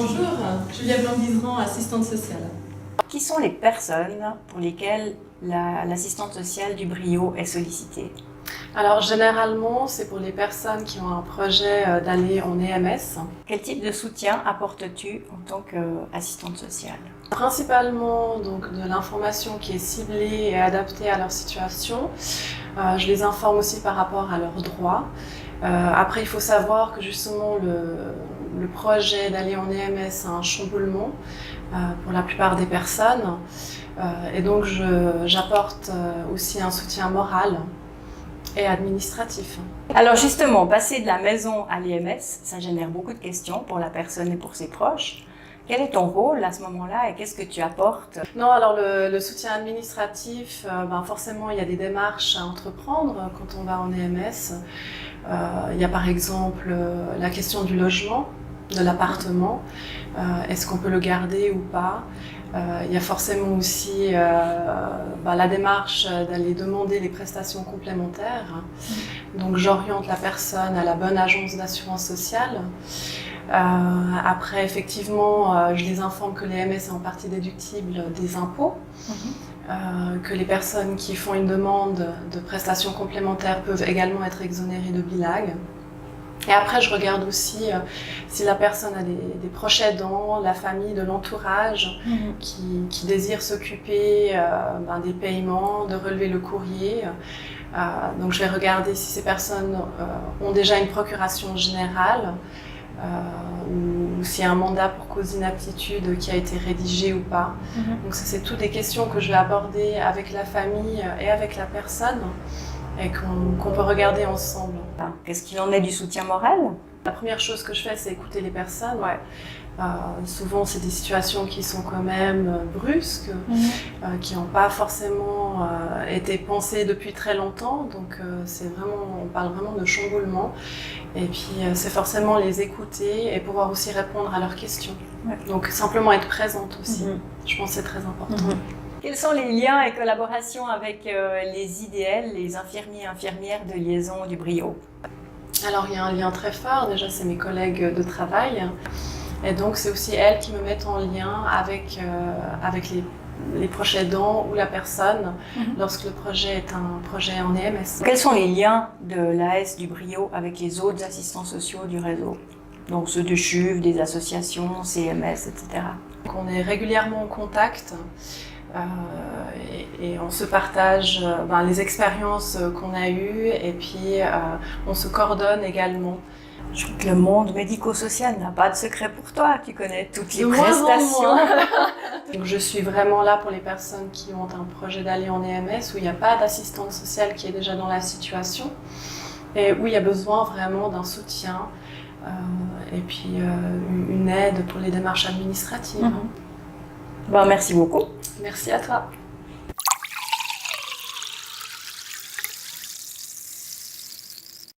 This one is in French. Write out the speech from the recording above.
Bonjour, Julia Blanc-Guiseran, assistante sociale. Qui sont les personnes pour lesquelles l'assistante sociale du Brio est sollicitée? Alors généralement, c'est pour les personnes qui ont un projet d'aller en EMS. Quel type de soutien apportes-tu en tant qu'assistante sociale? Principalement donc, de l'information qui est ciblée et adaptée à leur situation. Je les informe aussi par rapport à leurs droits. Après, il faut savoir que justement le projet d'aller en EMS a un chamboulement pour la plupart des personnes. Et donc j'apporte aussi un soutien moral et administratif. Alors justement, passer de la maison à l'EMS, ça génère beaucoup de questions pour la personne et pour ses proches. Quel est ton rôle à ce moment-là et qu'est-ce que tu apportes? Non, alors le soutien administratif, forcément il y a des démarches à entreprendre quand on va en EMS. Il y a par exemple la question du logement, de l'appartement. Est-ce qu'on peut le garder ou pas? Il y a forcément aussi la démarche d'aller demander les prestations complémentaires. Donc j'oriente la personne à la bonne agence d'assurance sociale. Après, effectivement, je les informe que l'EMS est en partie déductible des impôts, que les personnes qui font une demande de prestations complémentaires peuvent également être exonérées de BILAG. Et après, je regarde aussi si la personne a des proches aidants, la famille, de l'entourage qui désirent s'occuper des paiements, de relever le courrier. Donc je vais regarder si ces personnes ont déjà une procuration générale ou s'il y a un mandat pour cause d'inaptitude qui a été rédigé ou pas. Donc ça, c'est toutes des questions que je vais aborder avec la famille et avec la personne et qu'on peut regarder ensemble. Qu'est-ce qu'il en est du soutien moral? La première chose que je fais, c'est écouter les personnes. Souvent, c'est des situations qui sont quand même brusques, qui n'ont pas forcément été pensées depuis très longtemps. Donc, on parle vraiment de chamboulement. Et puis, c'est forcément les écouter et pouvoir aussi répondre à leurs questions. Donc, simplement être présente aussi. Je pense que c'est très important. Quels sont les liens et collaborations avec les IDL, les infirmiers et infirmières de liaison du Brio? Alors, il y a un lien très fort. Déjà, c'est mes collègues de travail. Et donc, c'est aussi elles qui me mettent en lien avec les proches aidants ou la personne lorsque le projet est un projet en EMS. Quels sont les liens de l'AS du Brio avec les autres assistants sociaux du réseau? Donc ceux de CHUV, des associations, CMS, etc. Donc, on est régulièrement en contact et on se partage les expériences qu'on a eues et puis on se coordonne également. Je crois que le monde médico-social n'a pas de secret pour toi, tu connais toutes les prestations. Donc je suis vraiment là pour les personnes qui ont un projet d'aller en EMS où il n'y a pas d'assistante sociale qui est déjà dans la situation et où il y a besoin vraiment d'un soutien et puis une aide pour les démarches administratives. Merci beaucoup. Merci à toi.